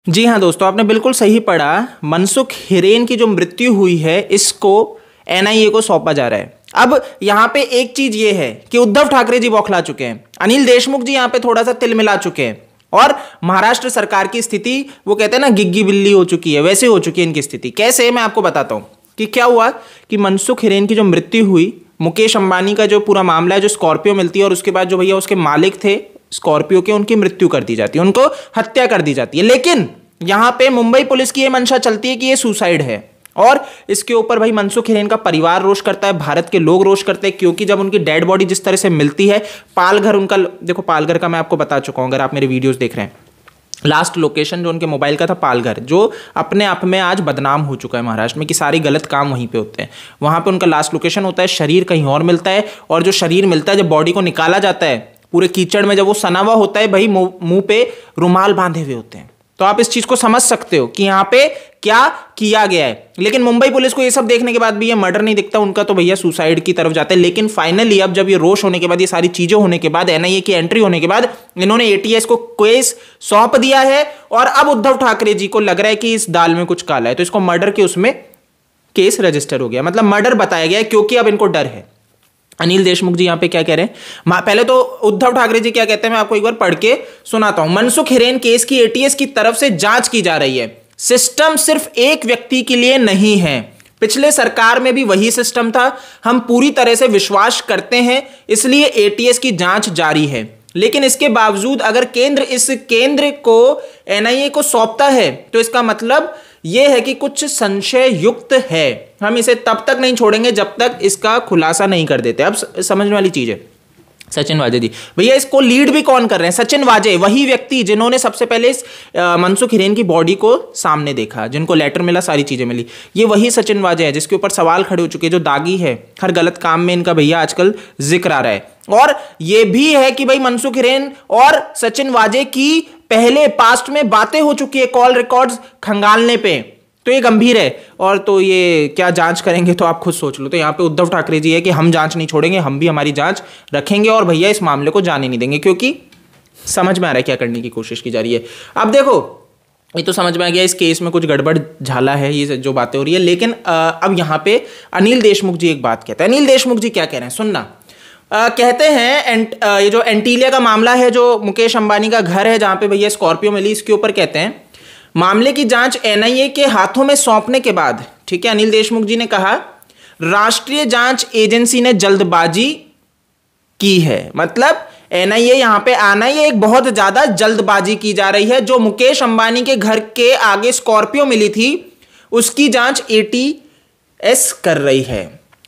जी हाँ दोस्तों, आपने बिल्कुल सही पढ़ा। मनसुख हिरेन की जो मृत्यु हुई है इसको एनआईए को सौंपा जा रहा है। अब यहां पे एक चीज ये है कि उद्धव ठाकरे जी बौखला चुके हैं, अनिल देशमुख जी यहां पे थोड़ा सा तिल मिला चुके हैं और महाराष्ट्र सरकार की स्थिति वो कहते हैं ना गिग्गी बिल्ली हो चुकी है, वैसे हो चुकी है इनकी स्थिति। कैसे, मैं आपको बताता हूं कि क्या हुआ कि मनसुख हिरेन की जो मृत्यु हुई, मुकेश अंबानी का जो पूरा मामला है, जो स्कॉर्पियो मिलती है और उसके बाद जो भैया उसके मालिक थे स्कॉर्पियो के, उनकी मृत्यु कर दी जाती है, उनको हत्या कर दी जाती है। लेकिन यहां पे मुंबई पुलिस की यह मंशा चलती है कि यह सुसाइड है और इसके ऊपर भाई मनसुख हिरेन का परिवार रोष करता है, भारत के लोग रोष करते हैं, क्योंकि जब उनकी डेड बॉडी जिस तरह से मिलती है, पालघर उनका, देखो पालघर का मैं आपको बता चुका हूं अगर आप मेरे वीडियोस देख रहे हैं। लास्ट लोकेशन जो उनके मोबाइल का था पालघर, जो अपने आप में आज बदनाम हो चुका है महाराष्ट्र में कि सारे गलत काम वहीं पे होते हैं। वहां पे उनका लास्ट लोकेशन होता है, शरीर कहीं और मिलता है और जो शरीर मिलता है जब बॉडी को निकाला जाता है पूरे कीचड़ में, जब वो सना हुआ होता है भाई, मुंह पे रुमाल बांधे हुए होते हैं। तो आप इस चीज को समझ सकते हो कि यहां पे क्या किया गया है। लेकिन मुंबई पुलिस को ये सब देखने के बाद भी ये मर्डर नहीं दिखता उनका, तो भैया सुसाइड की तरफ जाते हैं। लेकिन फाइनली अब जब ये रोष होने के बाद, ये सारी चीजें होने के बाद, एनआईए की एंट्री होने के बाद, इन्होंने एटीएस को केस सौंप दिया है और अब उद्धव ठाकरे जी को लग रहा है कि इस दाल में कुछ काला है, तो इसको मर्डर के उसमें केस रजिस्टर हो गया, मतलब मर्डर बताया गया क्योंकि अब इनको डर है। अनिल देशमुख जी यहां पे क्या कह रहे हैं, पहले तो उद्धव ठाकरे जी क्या कहते हैं मैं आपको एक बार पढ़ के सुनाता हूं। मनसुख हिरेन केस की एटीएस की तरफ से जांच की जा रही है। सिस्टम सिर्फ एक व्यक्ति के लिए नहीं है, पिछले सरकार में भी वही सिस्टम था। हम पूरी तरह से विश्वास करते हैं, इसलिए एटीएस की जांच जारी है। लेकिन इसके बावजूद अगर केंद्र इस केंद्र को एनआईए को सौंपता है तो इसका मतलब यह है कि कुछ संशय युक्त है। हम इसे तब तक नहीं छोड़ेंगे जब तक इसका खुलासा नहीं कर देते। अब समझने वाली चीज है, सचिन वाजे जी भैया इसको लीड भी कौन कर रहे हैं? सचिन वाजे, वही व्यक्ति जिन्होंने सबसे पहले इस मनसुख हिरेन की बॉडी को सामने देखा, जिनको लेटर मिला, सारी चीजें मिली, ये वही सचिन वाजे है जिसके ऊपर सवाल खड़े हो चुके हैं, जो दागी है, हर गलत काम में इनका भैया आजकल जिक्र आ रहा है। और ये भी है कि भाई मनसुख हिरेन और सचिन वाजे की पहले पास्ट में बातें हो चुकी है, कॉल रिकॉर्ड्स खंगालने पे, तो ये गंभीर है। और तो ये क्या जांच करेंगे तो आप खुद सोच लो। तो यहाँ पे उद्धव ठाकरे जी है कि हम जांच नहीं छोड़ेंगे, हम भी हमारी जांच रखेंगे और भैया इस मामले को जाने नहीं देंगे, क्योंकि समझ में आ रहा है क्या करने की कोशिश की जा रही है। अब देखो ये तो समझ में आ गया इस केस में कुछ गड़बड़ झाला है, ये जो बातें हो रही है। लेकिन अब यहाँ पे अनिल देशमुख जी एक बात कहते हैं। अनिल देशमुख जी क्या कह रहे हैं सुनना। कहते हैं ये जो एंटीलिया का मामला है, जो मुकेश अंबानी का घर है जहां पे भैया स्कॉर्पियो मिली, इसके ऊपर कहते हैं मामले की जांच एनआईए के हाथों में सौंपने के बाद, ठीक है, अनिल देशमुख जी ने कहा राष्ट्रीय जांच एजेंसी ने जल्दबाजी की है। मतलब एनआईए यहां पे आना, ये एक बहुत ज्यादा जल्दबाजी की जा रही है। जो मुकेश अंबानी के घर के आगे स्कॉर्पियो मिली थी उसकी जांच एटीएस कर रही है।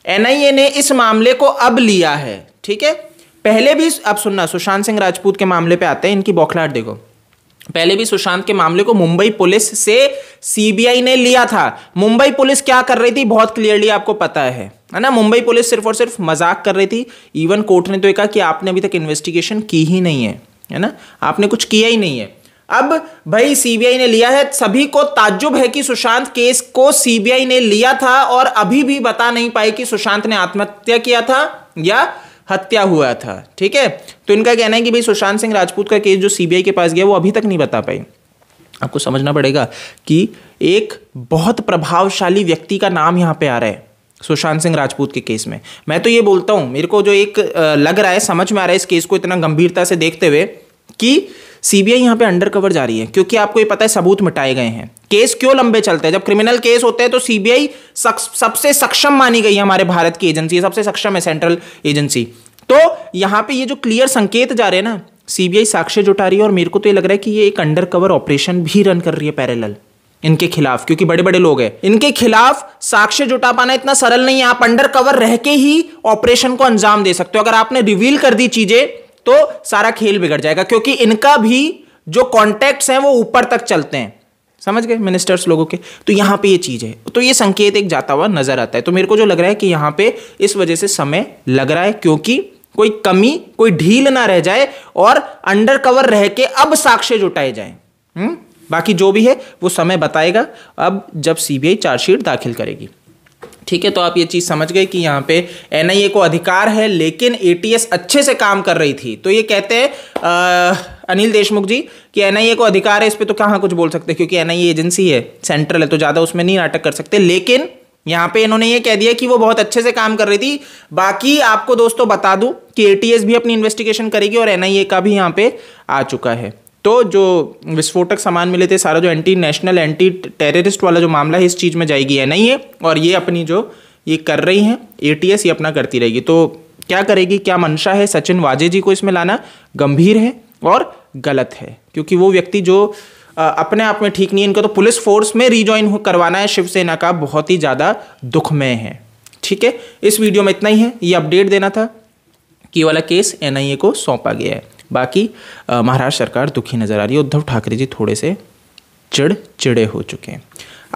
एनआईए ने इस मामले को अब लिया है, ठीक है। पहले भी, अब सुनना, सुशांत सिंह राजपूत के मामले पे आते हैं, इनकी बौखलाहट देखो। पहले भी सुशांत के मामले को मुंबई पुलिस से सीबीआई ने लिया था। मुंबई पुलिस क्या कर रही थी बहुत क्लियरली आपको पता है ना। मुंबई पुलिस सिर्फ और सिर्फ मजाक कर रही थी। इवन कोर्ट ने तो कहा कि आपने अभी तक इन्वेस्टिगेशन की ही नहीं है ना, आपने कुछ किया ही नहीं है। अब भाई सीबीआई ने लिया है। सभी को ताज्जुब है कि सुशांत केस को सीबीआई ने लिया था और अभी भी बता नहीं पाए कि सुशांत ने आत्महत्या किया था या हत्या हुआ था, ठीक है। तो इनका कहना है कि भाई सुशांत सिंह राजपूत का केस जो सीबीआई के पास गया वो अभी तक नहीं बता पाई। आपको समझना पड़ेगा कि एक बहुत प्रभावशाली व्यक्ति का नाम यहां पे आ रहा है सुशांत सिंह राजपूत के केस में। मैं तो ये बोलता हूं, मेरे को जो एक लग रहा है, समझ में आ रहा है इस केस को इतना गंभीरता से देखते हुए कि सीबीआई यहां पे अंडर कवर जा रही है, क्योंकि आपको ये पता है सबूत मिटाए गए हैं। केस क्यों लंबे चलते हैं? जब क्रिमिनल केस होते हैं तो सीबीआई सबसे सक्षम मानी गई है, हमारे भारत की एजेंसी सबसे सक्षम है, सेंट्रल एजेंसी। तो यहां पे ये जो क्लियर संकेत जा रहे हैं ना, सीबीआई साक्ष्य जुटा रही है और मेरे को तो ये लग रहा है कि ये एक अंडर कवर ऑपरेशन भी रन कर रही है पैरेलल इनके खिलाफ, क्योंकि बड़े बड़े लोग हैं। इनके खिलाफ साक्ष्य जुटा पाना इतना सरल नहीं है। आप अंडर कवर रह के ही ऑपरेशन को अंजाम दे सकते हो। अगर आपने रिवील कर दी चीजें तो सारा खेल बिगड़ जाएगा, क्योंकि इनका भी जो कॉन्टैक्ट्स हैं वो ऊपर तक चलते हैं, समझ गए, मिनिस्टर्स लोगों के। तो यहां पे ये चीज है, तो ये संकेत एक जाता हुआ नजर आता है। तो मेरे को जो लग रहा है कि यहां पे इस वजह से समय लग रहा है, क्योंकि कोई कमी, कोई ढील ना रह जाए और अंडर कवर रह के अब साक्ष्य जुटाए जाए। बाकी जो भी है वो समय बताएगा, अब जब सीबीआई चार्जशीट दाखिल करेगी, ठीक है। तो आप ये चीज समझ गए कि यहाँ पे एनआईए को अधिकार है, लेकिन एटीएस अच्छे से काम कर रही थी। तो ये कहते हैं अनिल देशमुख जी कि एनआईए को अधिकार है इस पे तो कहाँ कुछ बोल सकते, क्योंकि एनआईए एजेंसी है, सेंट्रल है, तो ज़्यादा उसमें नहीं नाटक कर सकते। लेकिन यहाँ पे इन्होंने ये कह दिया कि वो बहुत अच्छे से काम कर रही थी। बाकी आपको दोस्तों बता दूं कि एटीएस भी अपनी इन्वेस्टिगेशन करेगी और एनआईए का भी यहाँ पे आ चुका है। तो जो विस्फोटक सामान मिले थे, सारा जो एंटी नेशनल एंटी टेररिस्ट वाला जो मामला है, इस चीज़ में जाएगी एनआईए, और ये अपनी जो ये कर रही हैं एटीएस, ये अपना करती रहेगी। तो क्या करेगी, क्या मंशा है सचिन वाजे जी को इसमें लाना, गंभीर है और गलत है, क्योंकि वो व्यक्ति जो अपने आप में ठीक नहीं है, इनको तो पुलिस फोर्स में रीजॉइन करवाना है शिवसेना का, बहुत ही ज़्यादा दुखमय है। ठीक है, इस वीडियो में इतना ही है, ये अपडेट देना था कि ये वाला केस एनआईए को सौंपा गया है। बाकी महाराष्ट्र सरकार दुखी नजर आ रही है, उद्धव ठाकरे जी थोड़े से चिड़े हो चुके हैं।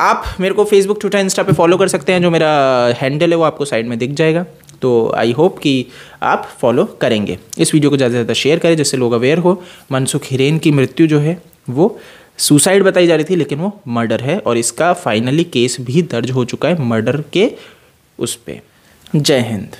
आप मेरे को फेसबुक, ट्विटर, इंस्टा पे फॉलो कर सकते हैं, जो मेरा हैंडल है वो आपको साइड में दिख जाएगा। तो आई होप कि आप फॉलो करेंगे। इस वीडियो को ज़्यादा से ज़्यादा शेयर करें जिससे लोग अवेयर हो। मनसुख हिरेन की मृत्यु जो है वो सुसाइड बताई जा रही थी, लेकिन वो मर्डर है, और इसका फाइनली केस भी दर्ज हो चुका है मर्डर के उस पे। जय हिंद।